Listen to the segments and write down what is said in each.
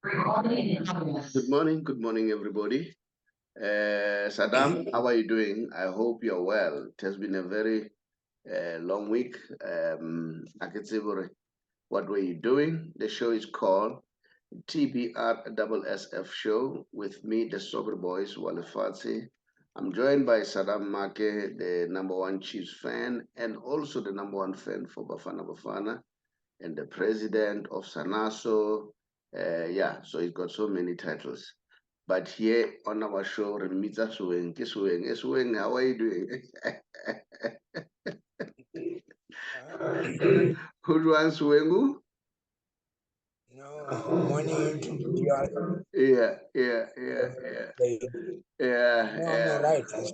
Good morning, everybody. Saddam, how are you doing? I hope you're well. It has been a very long week. Akitsibure, what were you doing? The show is called TBR SSF Show with me, the Saubrey Boyz Walefatshe. I'm joined by Saddam Maake, the #1 Chiefs fan, and also the #1 fan for Bafana Bafana, and the president of Sanaso. Yeah, so he's got so many titles. But here on our show, Remita Suweng, Suweng, how are you doing? Who wants Suwengu? No, morning to TBR. Yeah. No, I'm right. I'm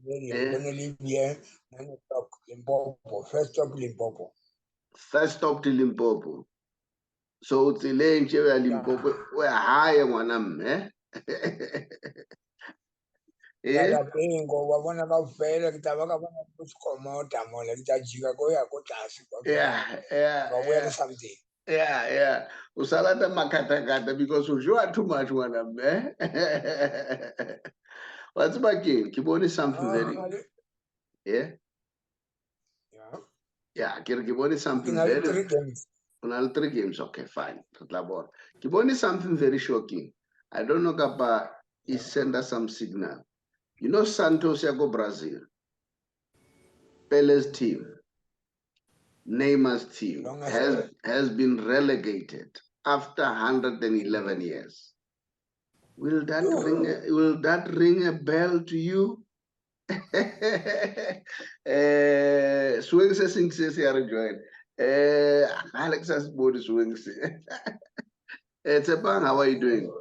going to leave here 9 o'clock, Limpopo, first stop Limpopo. First stop to Limpopo. So it's a lane to Limpopo. We're high on eh? Yeah, wabona kaufela kitavaka vana kusikomota mola kitajika koya kotasi Yeah. something. Yeah. Usalata makata because you are too much one eh? What's back in? Kiboni something very. Yeah. Yeah, Kiboni something very. 3 games. 3 games, okay, fine. Kiboni something very shocking. I don't know Kapa is send us some signal. You know Santos Yago Brazil. Pele's team, Neymar's team has been relegated after 111 years. Will that ring a bell to you? Swing says here join. Alex's body swings. Tshepang, how are you doing?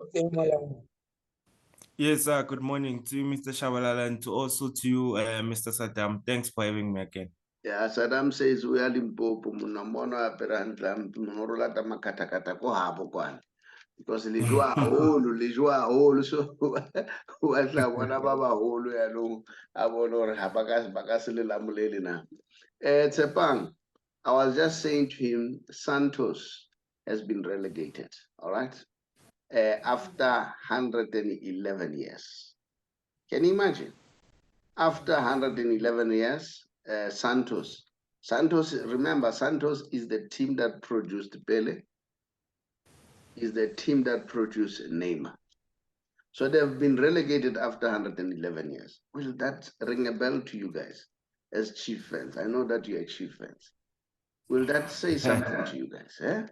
Yes, good morning to you, Mr. Shabalala, and also to you, Mr. Saddam. Thanks for having me again. Yeah, Saddam says we are Limpopo, Munamono Aperantlam, Munorola Makatakata, Kohabo, because Lijua Hole, so what la one ababa hole, Abonor Habagas Lamulelina. Tshepang, I was just saying to him, Santos has been relegated, all right? After 111 years. Can you imagine? After 111 years, Santos, remember, Santos is the team that produced Pele, is the team that produced Neymar. So they've been relegated after 111 years. Will that ring a bell to you guys as Chief fans? I know that you're Chief fans. Will that say something to you guys? Eh?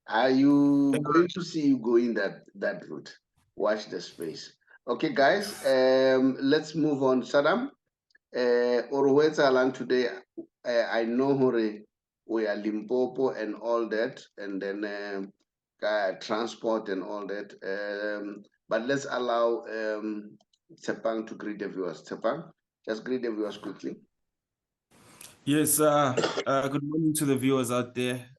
Are you going to see you going that route? Watch the space. Okay, guys, let's move on. Saddam, Orwetzalan today, I know we are Limpopo and all that, and then transport and all that. But let's allow Tshepang to greet the viewers. Tshepang, just greet the viewers quickly. Yes, good morning to the viewers out there.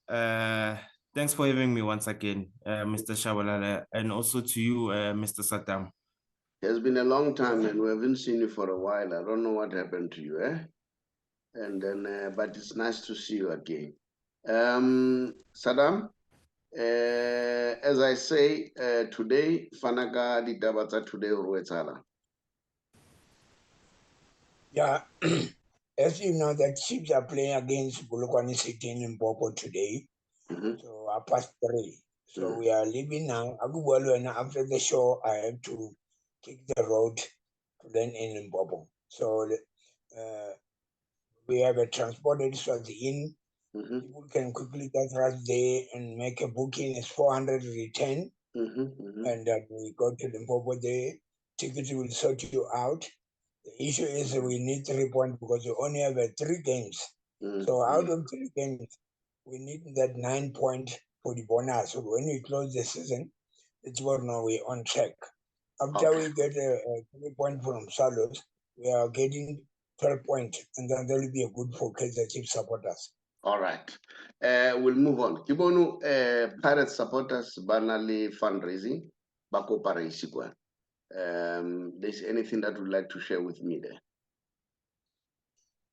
Thanks for having me once again, Mr. Shabalala, and also to you, Mr. Saddam. It has been a long time and we haven't seen you for a while. I don't know what happened to you, eh? And then, but it's nice to see you again. Saddam, as I say, today, Fanaga di Dabata today Urwetala. Yeah, as you know, the Chiefs are playing against Bulukwani City in Limpopo today. So 3:30. So we are leaving now. And after the show, I have to take the road to then in Limpopo. So we have a transported so the inn. People can quickly get us there and make a booking. It's 400 return. And we go to Limpopo there. Tickets will sort you out. The issue is we need 3 points because we only have 3 games. So out of 3 games, we need that 9 point for the bonus. So when we close the season, it's what now we're on track. After we get a 3 point from Salos, we are getting 12 points, and then there will be a good focus that Chief supporters. All right. We'll move on. Kibonu, Pirate supporters, banally fundraising, Bako Paraisikwa. There's anything that you'd like to share with me there?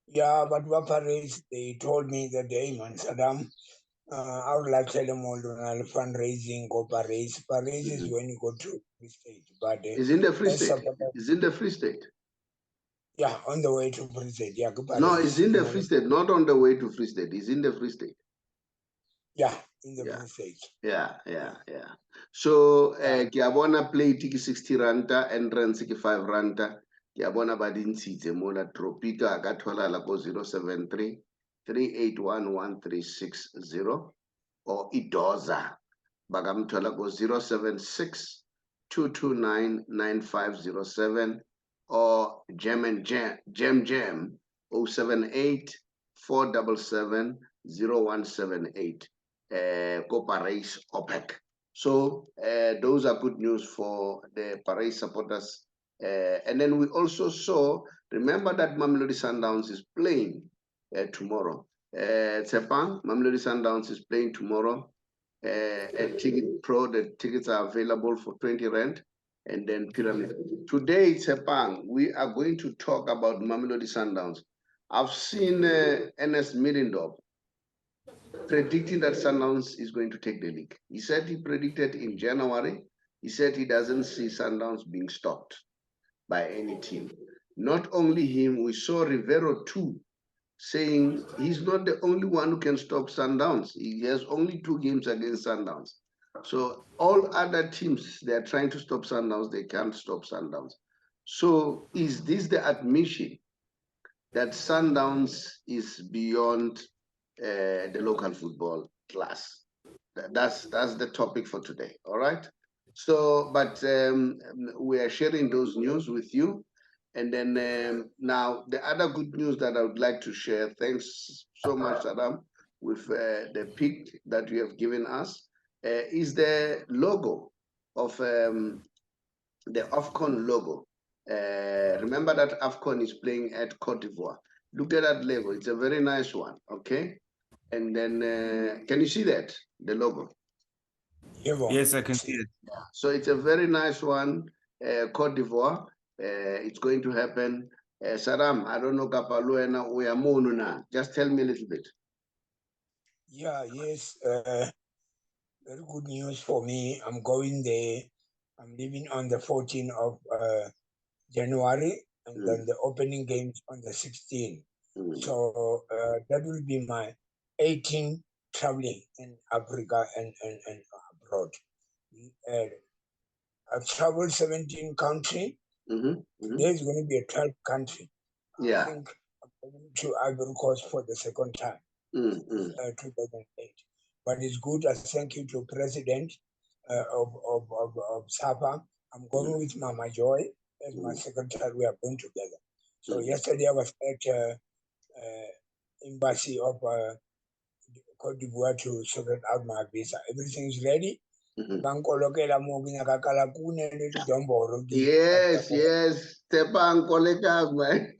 Yeah, but Waparis, they told me that day, man, Saddam, I would like to tell them all fundraising or parades. Parades is when you go to Free State, but Is in the Free as State. supporters, Is in the Free State. yeah, on the way to Free State. Yeah, go No, parades. it's in the Free State, not on the way to Free State. It's in the Free State. Yeah, in the Yeah. Free State. Yeah. So, Kiabona play tiki 60 ranta, entrance 5 ranta. Kiabona badin site mola Tropica Agatola Lago 073 381 1360 or Idoza Bagamtola go 076 229 9507 or Gem 078 477 0178. Paris OPEC. So those are good news for the Paris supporters. And then we also saw, remember that Mamelodi Sundowns is playing tomorrow. Tshepang, Mamelodi Sundowns is playing tomorrow. At Ticket Pro, the tickets are available for 20 rand. And then Pyramid. Today, Tshepang, we are going to talk about Mamelodi Sundowns. I've seen Ernst Middendorp predicting that Sundowns is going to take the league. He said he predicted in January, he said he doesn't see Sundowns being stopped by any team. Not only him, we saw Riveiro too, saying he's not the only one who can stop Sundowns. He has only 2 games against Sundowns. So all other teams, they're trying to stop Sundowns, they can't stop Sundowns. So is this the admission that Sundowns is beyond the local football class? That's the topic for today, all right? So, but we are sharing those news with you. And then now the other good news that I would like to share, thanks so much, Saddam, with the pic that you have given us, is the logo of the AFCON logo. Remember that AFCON is playing at Cote d'Ivoire. Look at that logo. It's a very nice one, okay? And then, can you see that, the logo? Yes, I can see it. So it's a very nice one, Cote d'Ivoire. It's going to happen. Saddam, I don't know, Kapaluena, we are now. Just tell me a little bit. Yeah, yes. Very good news for me. I'm going there. I'm leaving on the 14th of January, and then the opening games on the 16th. So that will be my 18th traveling in Africa and abroad. I've traveled 17 countries. Today is going to be a 12th country. I think I'm going to Ivory Coast for the second time, 2008. But it's good. I thank you to President of SAPA. I'm going with Mama Joy as my secretary. We are going together. So yesterday I was at embassy of Cote d'Ivoire to sort out my visa. Everything is ready. Yes. Tshepang, man.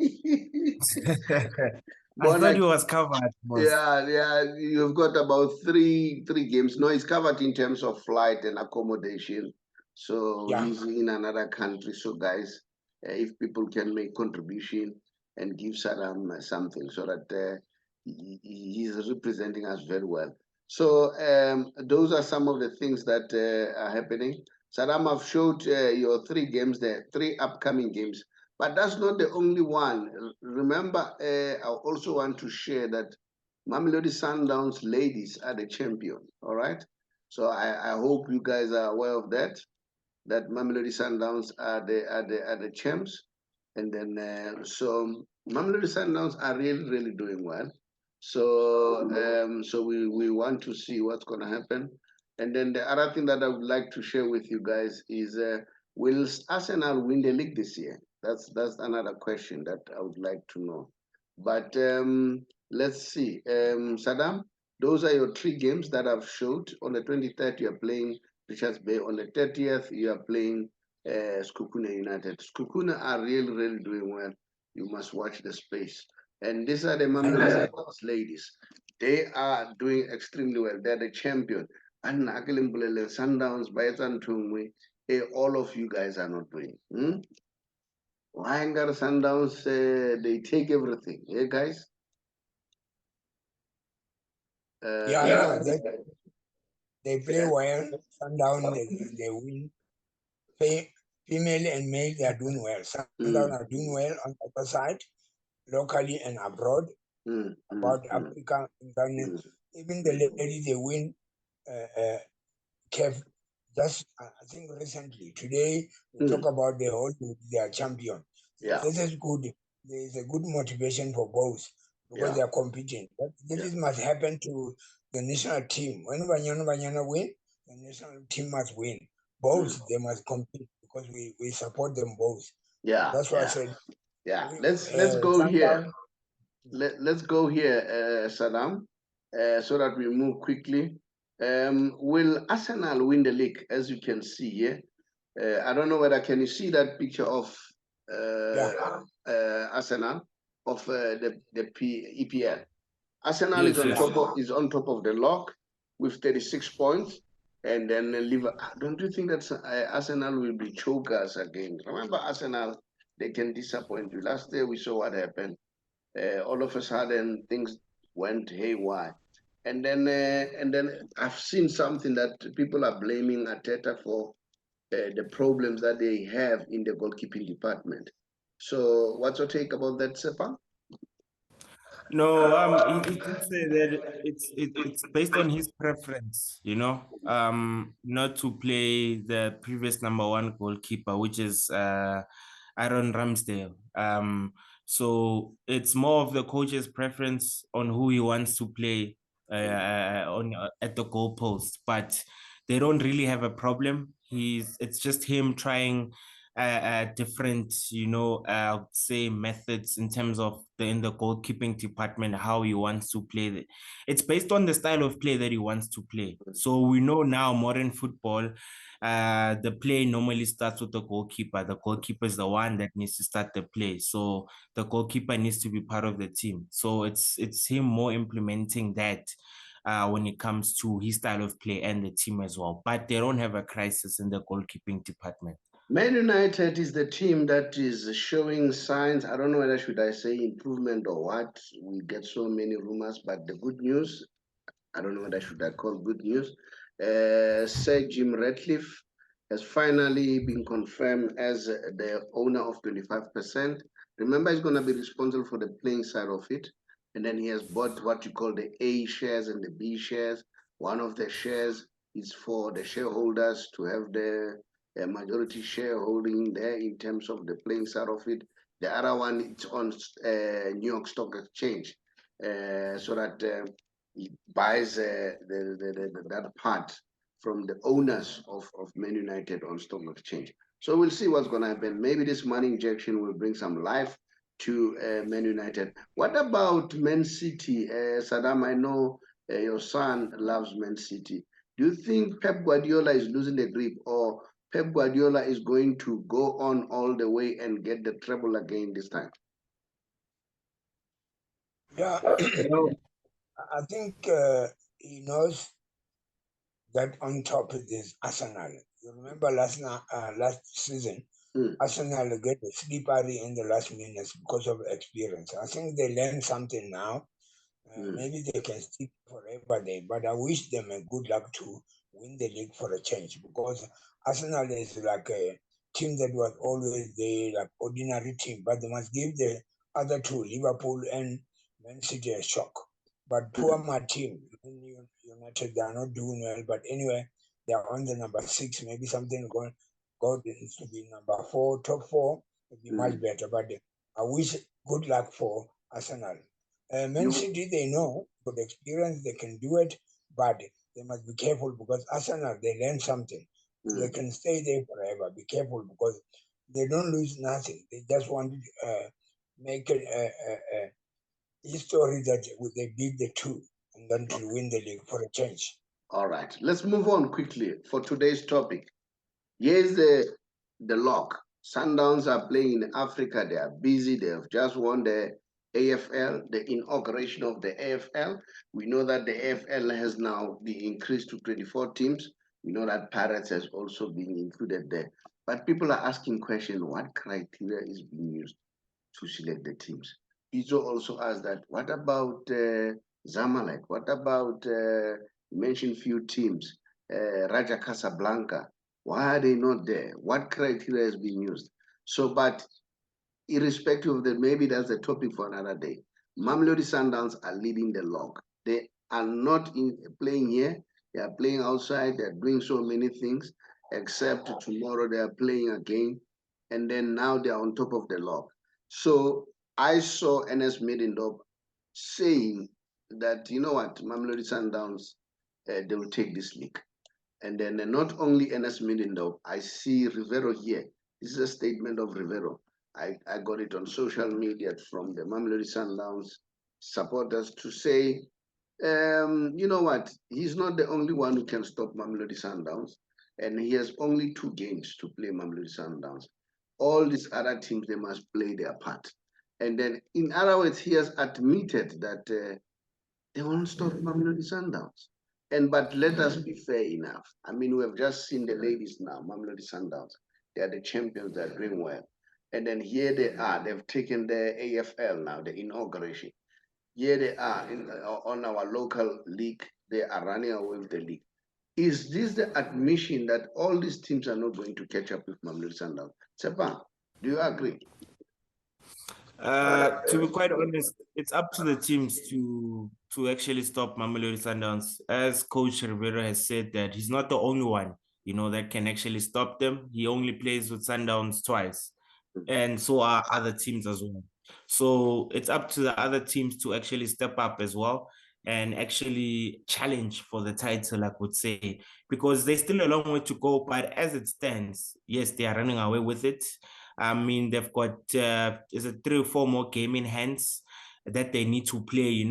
I thought you was covered. Yeah. You've got about three games. No, it's covered in terms of flight and accommodation. So he's in another country. So guys, if people can make contribution and give Saddam something so that he's representing us very well. So those are some of the things that are happening. Saddam, I've showed your 3 games there, 3 upcoming games. But that's not the only one. Remember, I also want to share that Mamelodi Sundowns ladies are the champion, all right? So I hope you guys are aware of that Mamelodi Sundowns are the champs. And then, so Mamelodi Sundowns are really doing well. So, so we want to see what's going to happen. And then the other thing that I would like to share with you guys is, will Arsenal win the league this year? That's another question that I would like to know. But let's see. Saddam, those are your 3 games that I've showed. On the 23rd, you're playing Richards Bay. On the 30th, you are playing Skukuna United. Skukuna are really doing well. You must watch the space. And these are the Mamelodi ladies. They are doing extremely well. They're the champion. And Sundowns, Bayatan Tungwe, all of you guys are not doing. Wangar Sundowns, they take everything. Hey guys? Yeah, I know. They play well. Sundown, they win. Female and male, they are doing well. Sundown are doing well on the other side, locally and abroad. About Africa, even the lady they win, Kev, just I think recently. Today we talk about the whole they are champion. Yeah. This is good. There is a good motivation for both because they are competing. But this must happen to the national team. When Banyana win, the national team must win. Both they must compete because we support them both. Yeah. That's why I said. Yeah. Let's go here. Let's go here, Saddam, so that we move quickly. Will Arsenal win the league? As you can see here, I don't know whether can you see that picture of Arsenal of the EPL. Arsenal is on top of the log with 36 points, and then Liverpool. Don't you think that Arsenal will be chokers again? Remember, Arsenal, they can disappoint you. Last year we saw what happened. All of a sudden things went haywire, and then I've seen something that people are blaming Arteta for the problems that they have in the goalkeeping department. So what's your take about that, Tshepang? No, he did say that it's based on his preference, not to play the previous number one goalkeeper, which is Aaron Ramsdale. So it's more of the coach's preference on who he wants to play at the goalpost, but they don't really have a problem. It's just him trying different, say methods in terms of in the goalkeeping department, how he wants to play. It's based on the style of play that he wants to play. So we know now modern football, the play normally starts with the goalkeeper. The goalkeeper is the one that needs to start the play. So the goalkeeper needs to be part of the team. So it's him more implementing that when it comes to his style of play and the team as well. But they don't have a crisis in the goalkeeping department. Man United is the team that is showing signs. I don't know whether should I say improvement or what. We get so many rumors, but the good news, I don't know whether should I call good news. Sir Jim Ratcliffe has finally been confirmed as the owner of 25%. Remember, he's going to be responsible for the playing side of it. And then he has bought what you call the A shares and the B shares. One of the shares is for the shareholders to have the majority shareholding there in terms of the playing side of it. The other one, it's on New York Stock Exchange, so that he buys that part from the owners of Man United on Stock Exchange. So we'll see what's going to happen. Maybe this money injection will bring some life to Man United. What about Man City? Saddam, I know your son loves Man City. Do you think Pep Guardiola is losing the grip, or Pep Guardiola is going to go on all the way and get the treble again this time? Yeah, I think he knows that on top of this Arsenal. You remember last season, Arsenal get a slippery in the last minutes because of experience. I think they learned something now. Maybe they can stick forever there, but I wish them a good luck to win the league for a change, because Arsenal is like a team that was always there, like ordinary team, but they must give the other two, Liverpool and Man City, a shock. But poor my team, United, they are not doing well. But anyway, they are on the number 6. Maybe something going to be number 4, top 4 would be much better. But I wish good luck for Arsenal. Man City, they know, with experience, they can do it, but they must be careful, because Arsenal, they learn something. They can stay there forever. Be careful, because they don't lose nothing. They just want to make a history that they beat the 2 and then to win the league for a change. All right, let's move on quickly for today's topic. Here's the log. Sundowns are playing in Africa. They are busy. They have just won the AFL, the inauguration of the AFL. We know that the AFL has now been increased to 24 teams. We know that Pirates has also been included there. But people are asking questions, what criteria is being used to select the teams? Pizzo also asked that, what about Zamalek? What about, mention few teams, Raja Casablanca? Why are they not there? What criteria has been used? So, but irrespective of that, maybe that's a topic for another day. Mamelodi Sundowns are leading the log. They are not playing here. They are playing outside. They are doing so many things, except tomorrow they are playing again. And then now they are on top of the log. So I saw Ernst Middendorp saying that, you know what, Mamelodi Sundowns, they will take this league. And then not only Ernst Middendorp, I see Riveiro here. This is a statement of Riveiro. I got it on social media from the Mamelodi Sundowns supporters to say, you know what, he's not the only one who can stop Mamelodi Sundowns, and he has only 2 games to play Mamelodi Sundowns. All these other teams, they must play their part. And then, in other words, he has admitted that they won't stop Mamelodi Sundowns. But let us be fair enough. I mean, we have just seen the ladies now, Mamelodi Sundowns. They are the champions, they're doing well. And then here they are, they've taken the AFL now, the inauguration. Here they are on our local league, they are running away with the league. Is this the admission that all these teams are not going to catch up with Mamelodi Sundowns? Tshepang, do you agree? To be quite honest, it's up to the teams to actually stop Mamelodi Sundowns. As Coach Riveiro has said that he's not the only one, that can actually stop them. He only plays with Sundowns twice, and so are other teams as well. So it's up to the other teams to actually step up as well and actually challenge for the title, I would say, because there's still a long way to go. But as it stands, yes, they are running away with it. I mean, they've got is it 3 or 4 more game in hands that they need to play,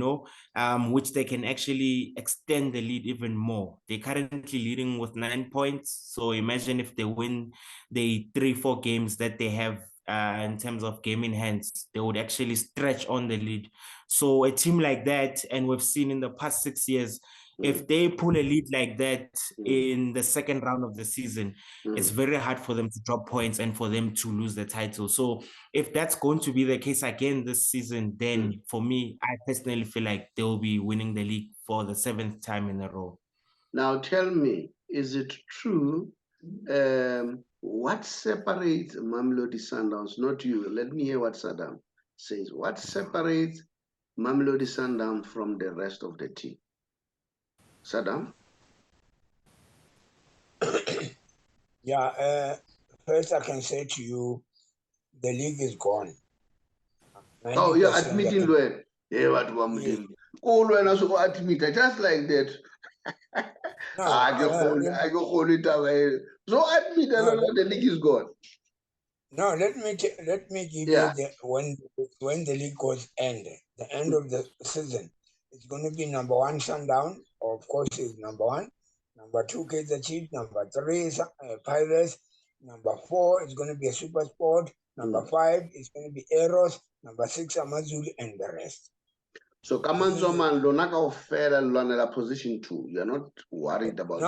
which they can actually extend the lead even more. They're currently leading with 9 points. So imagine if they win the 3, 4 games that they have in terms of game in hands, they would actually stretch on the lead. So a team like that, and we've seen in the past 6 years, if they pull a lead like that in the second round of the season, it's very hard for them to drop points and for them to lose the title. So if that's going to be the case again this season, then for me, I personally feel like they will be winning the league for the 7th time in a row. Now tell me, is it true? What separates Mamelodi Sundowns? Not you. Let me hear what Saddam says. What separates Mamelodi Sundowns from the rest of the team? Saddam? Yeah, first I can say to you, the league is gone. Oh, you're admitting that. Yeah, what one all when I so admit just like that. I go hold it away. So admit that the league is gone. No, let me give you when the league goes end, the end of the season. It's going to be number 1 Sundown, of course, is number 1. Number 2, Kaizer Chiefs. Number 3, Pirates. Number 4 is going to be a Super Sport. Number 5 is going to be Eros. Number 6, Amazulu, and the rest. So Kamanzo man, Lonaka of fair and Lonela position 2. You're not worried about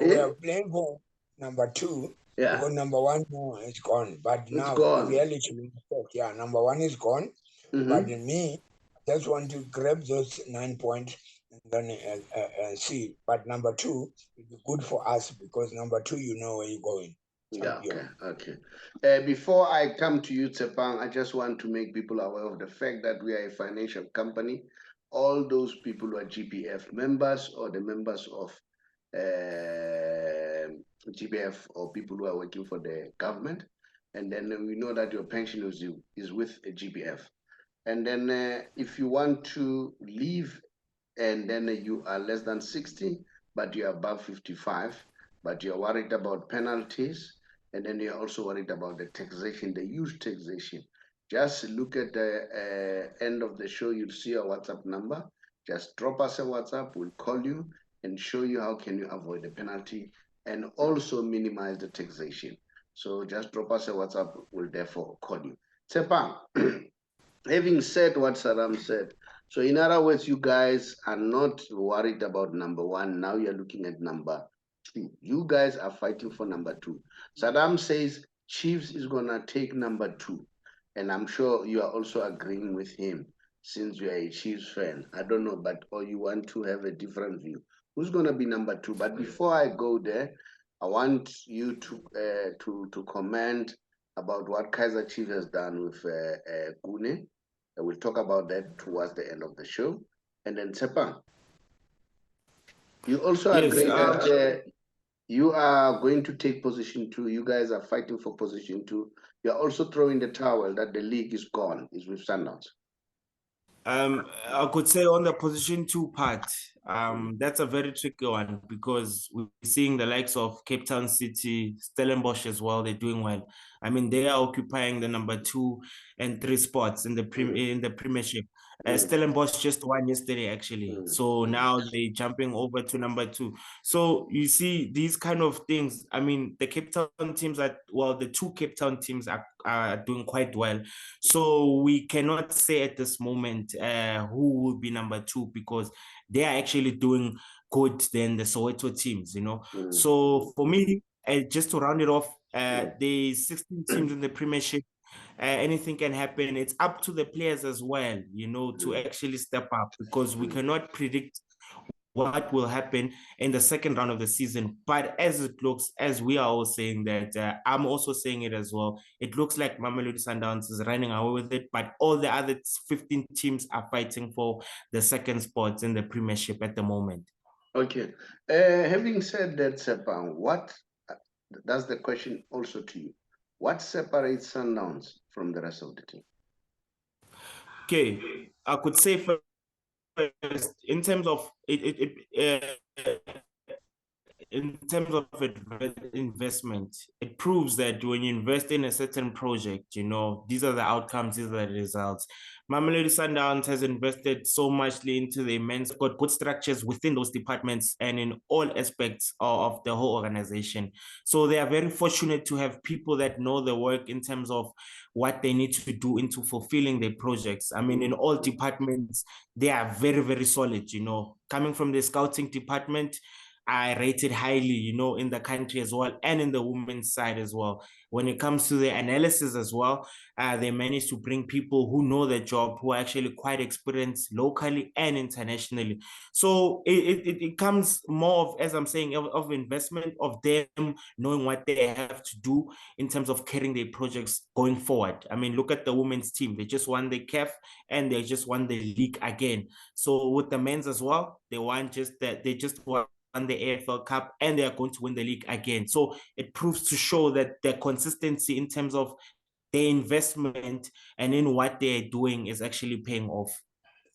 We are playing for number 2. Yeah. Because number 1 is gone. But now the reality is number 1 is gone. But me, I just want to grab those 9 points and then see. But number 2 will be good for us because number 2, you know where you're going. Yeah, okay. Before I come to you, Tshepang, I just want to make people aware of the fact that we are a financial company. All those people who are GPF members or the members of GPF or people who are working for the government, and then we know that your pension is with a GPF. And then if you want to leave and then you are less than 60, but you're above 55, but you're worried about penalties, and then you're also worried about the taxation, the huge taxation. Just look at the end of the show, you'll see our WhatsApp number. Just drop us a WhatsApp, we'll call you and show you how can you avoid the penalty and also minimize the taxation. So just drop us a WhatsApp, we'll therefore call you. Tshepang, having said what Saddam said, so in other words, you guys are not worried about number 1. Now you're looking at number 2. You guys are fighting for number 2. Saddam says Chiefs is going to take number 2. And I'm sure you are also agreeing with him. since you are a Chiefs fan. I don't know, but or you want to have a different view. Who's going to be number 2? But before I go there, I want you to comment about what Kaizer Chiefs has done with Kgole. We'll talk about that towards the end of the show. And then Tshepang, you also agree that you are going to take position 2. You guys are fighting for position 2. You are also throwing the towel that the league is gone, is with Sundowns. I could say on the position 2 part, that's a very tricky one because we're seeing the likes of Cape Town City, Stellenbosch as well. They're doing well. I mean, they are occupying the number 2 and 3 spots in the Premiership. Stellenbosch just won yesterday, actually. So now they're jumping over to number 2. So you see these kind of things. I mean, the Cape Town teams the 2 Cape Town teams are doing quite well. So we cannot say at this moment who will be number 2 because they are actually doing good than the Soweto teams, you know. So for me, just to round it off, the 16 teams in the Premiership, anything can happen. It's up to the players as well, you know, to actually step up because we cannot predict what will happen in the second round of the season. But as it looks, as we are all saying that, I'm also saying it as well, it looks like Mamelodi Sundowns is running away with it, but all the other 15 teams are fighting for the second spots in the Premiership at the moment. Okay. Having said that, Tshepang, that's the question also to you. What separates Sundowns from the rest of the team? Okay, I could say first, in terms of in terms of investment, it proves that when you invest in a certain project, you know, these are the outcomes, these are the results. Mamelodi Sundowns has invested so muchly into the immense, got good structures within those departments and in all aspects of the whole organization. So they are very fortunate to have people that know the work in terms of what they need to do into fulfilling their projects. I mean, in all departments, they are very, very solid, you know. Coming from the scouting department, I rate it highly, you know, in the country as well and in the women's side as well. When it comes to the analysis as well, they managed to bring people who know their job, who are actually quite experienced locally and internationally. So it comes more of, as I'm saying, of investment, of them knowing what they have to do in terms of carrying their projects going forward. I mean, look at the women's team. They just won the CAF and they just won the league again. So with the men's as well, they just won the AFL Cup and they are going to win the league again. So it proves to show that the consistency in terms of their investment and in what they're doing is actually paying off.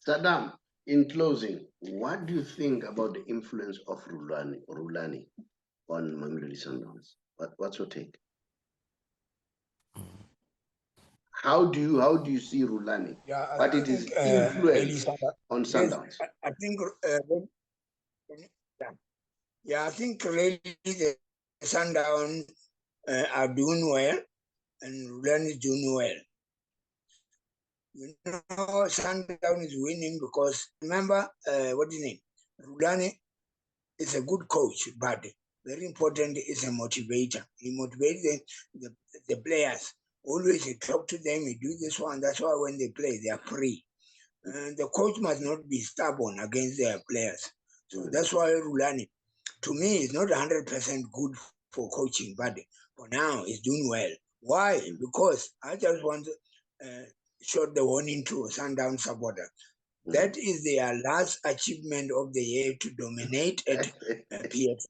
Saddam, in closing, what do you think about the influence of Rulani on Mamelodi Sundowns? What's your take? How do you see Rulani? Yeah, What it is influence on Sundowns? Yes, I think I think really the Sundowns are doing well and Rulani is doing well. You know, Sundown is winning because remember what is his name? Rulani is a good coach, but very important is a motivator. He motivates the players. Always he talk to them, he do this one. That's why when they play, they are free. And the coach must not be stubborn against their players. So that's why Rulani, to me, is not 100% good for coaching, but for now, he's doing well. Why? Because I just want to shot the warning to Sundown supporter. That is their last achievement of the year to dominate at PF.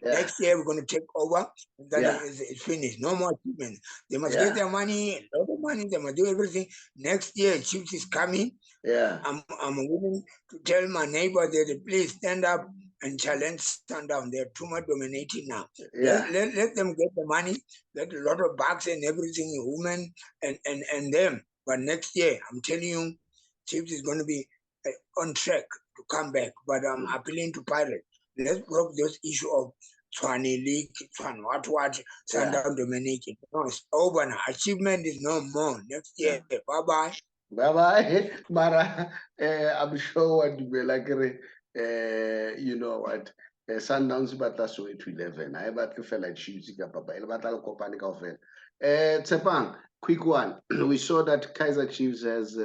Next year we're going to take over. That is finished. No more achievements. They must get their money, a lot of money. They must do everything. Next year, Chiefs is coming. I'm willing to tell my neighbor that please stand up and challenge Sundown. They're too much dominating now. Let them get the money, get a lot of bucks and everything, women and them. But next year, I'm telling you, Chiefs is going to be on track to come back. But I'm appealing to Pirates. Let's drop this issue of Tshwane League, Tshwane what, Sundown dominating. No, it's over now. Achievement is no more. Next year, bye-bye. Bye-bye. Mara, I'm sure what you will like, you know what, Sundowns batla so at 11. I battle fella Chiefs papa. I battle company of Tshepang, quick one. We saw that Kaizer Chiefs has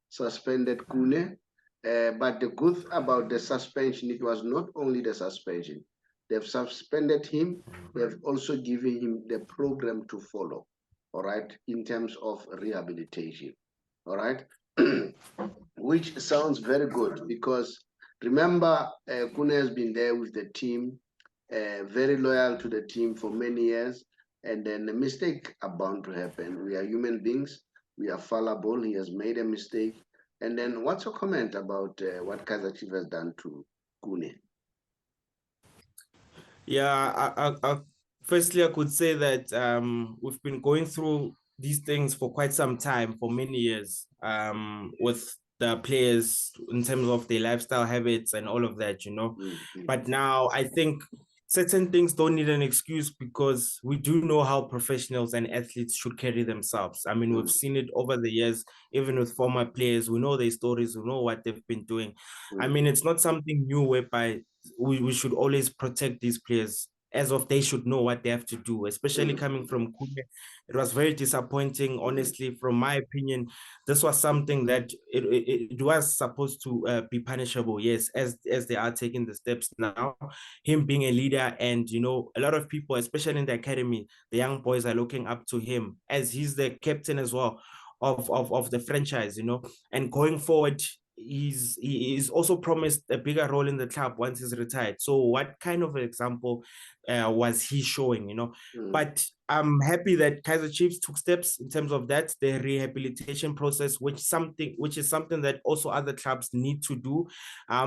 suspended Kgole. But the good about the suspension, it was not only the suspension. They've suspended him. They've also given him the program to follow, all right, in terms of rehabilitation, all right, which sounds very good because remember, Kgole has been there with the team, very loyal to the team for many years, and then a mistake are bound to happen. We are human beings. We are fallible. He has made a mistake. And then what's your comment about what Kaizer Chiefs has done to Kgole? Yeah, firstly, I could say that we've been going through these things for quite some time, for many years, with the players in terms of their lifestyle habits and all of that, you know. Mm-hmm. But now I think certain things don't need an excuse because we do know how professionals and athletes should carry themselves. I mean, we've seen it over the years, even with former players. We know their stories, we know what they've been doing. I mean, it's not something new whereby we should always protect these players as of they should know what they have to do, especially coming from Kgole. It was very disappointing, honestly, from my opinion. This was something that it was supposed to be punishable, yes, as they are taking the steps now. Him being a leader, and you know, a lot of people, especially in the academy, the young boys are looking up to him as he's the captain as well of the franchise, you know, and going forward, he is also promised a bigger role in the club once he's retired. So what kind of an example was he showing, you know? But I'm happy that Kaizer Chiefs took steps in terms of that, the rehabilitation process, which is something that also other clubs need to do.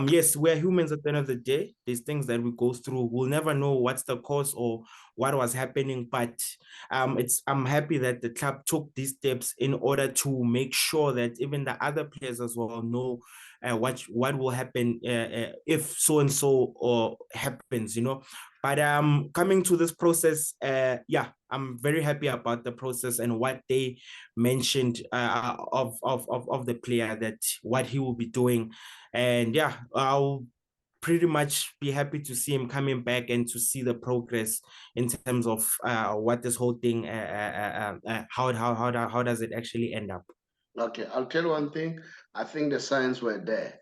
Yes, we're humans at the end of the day. There's things that we go through. We'll never know what's the cause or what was happening, but I'm happy that the club took these steps in order to make sure that even the other players as well know what will happen if so and so or happens, you know. But coming to this process, yeah, I'm very happy about the process and what they mentioned of the player, that what he will be doing. And yeah, I'll pretty much be happy to see him coming back and to see the progress in terms of what this whole thing, how does it actually end up? Okay, I'll tell you one thing. I think the signs were there.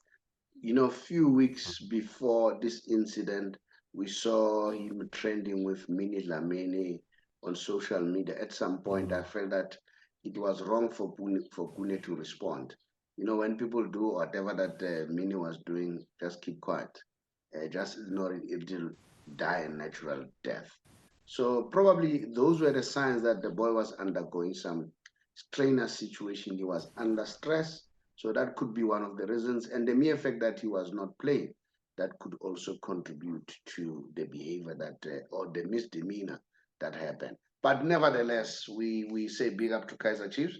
You know, a few weeks before this incident, we saw him trending with Mini Lamini on social media. At some point, I felt that it was wrong for Kgole to respond. You know, when people do whatever that Mini was doing, just keep quiet. Just ignore it. It will die a natural death. So probably those were the signs that the boy was undergoing some strenuous situation. He was under stress. So that could be one of the reasons. And the mere fact that he was not playing, that could also contribute to the behavior that, or the misdemeanor that happened. But nevertheless, we say big up to Kaizer Chiefs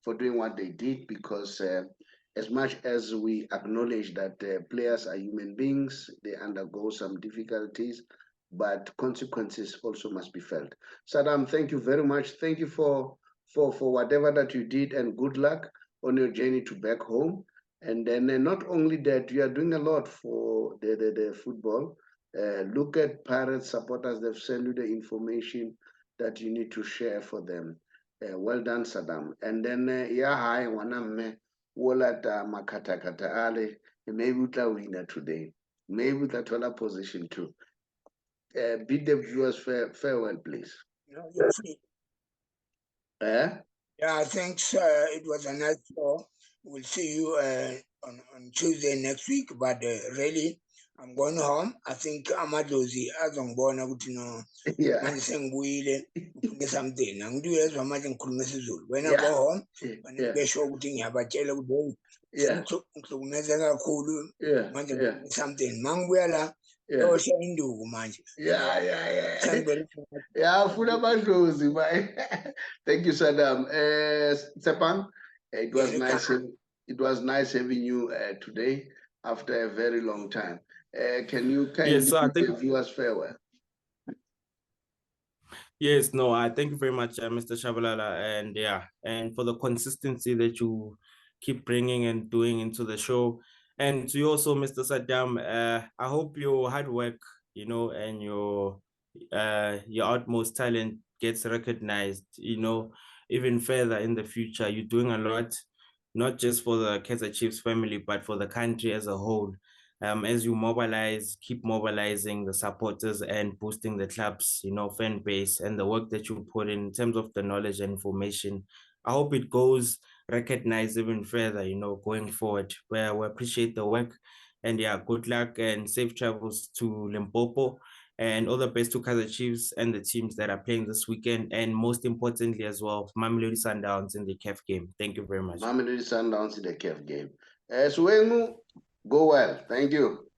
for doing what they did, because as much as we acknowledge that players are human beings, they undergo some difficulties, but consequences also must be felt. Saddam, thank you very much. Thank you for whatever that you did, and good luck on your journey to back home. And then not only that, you are doing a lot for the football. Look at Pirates supporters, they've sent you the information that you need to share for them. Well done, Saddam. And then, yeah, hi, wanamme, wolata makatakata ale, maybe uta winner today. Maybe uta position too. Bid the viewers farewell, please. No, you're free. Yeah, thanks. It was a nice show. We'll see you on Tuesday next week. But really, I'm going home. I think Amadozi azongibona ukuthi no manje sengibuyile ngifune something. Angiduyezwa manje ngikhuluma isiZulu. When I go home, besho ukuthi ngiyabatshela ukuthi ngihlukumezeka kakhulu manje ngifune something. Mangibuya la yosha induku manje. Yeah, full of madlozi, thank you, Saddam. Tshepang, it was nice. It was nice having you today after a very long time. Can you kindly give the viewers farewell? Yes, no, I thank you very much, Mr. Shabalala, and yeah, and for the consistency that you keep bringing and doing into the show. And to you also, Mr. Saddam, I hope your hard work, you know, and your utmost talent gets recognized, you know, even further in the future. You're doing a lot. not just for the Kaizer Chiefs family, but for the country as a whole. As you mobilize, keep mobilizing the supporters and boosting the club's, fan base and the work that you put in terms of the knowledge and information. I hope it goes recognized even further, going forward. Where we appreciate the work, and yeah, good luck and safe travels to Limpopo, and all the best to Kaizer Chiefs and the teams that are playing this weekend, and most importantly as well, Mamelodi Sundowns in the CAF game. Thank you very much. Mamelodi Sundowns in the CAF game. Suwengu, go well. Thank you.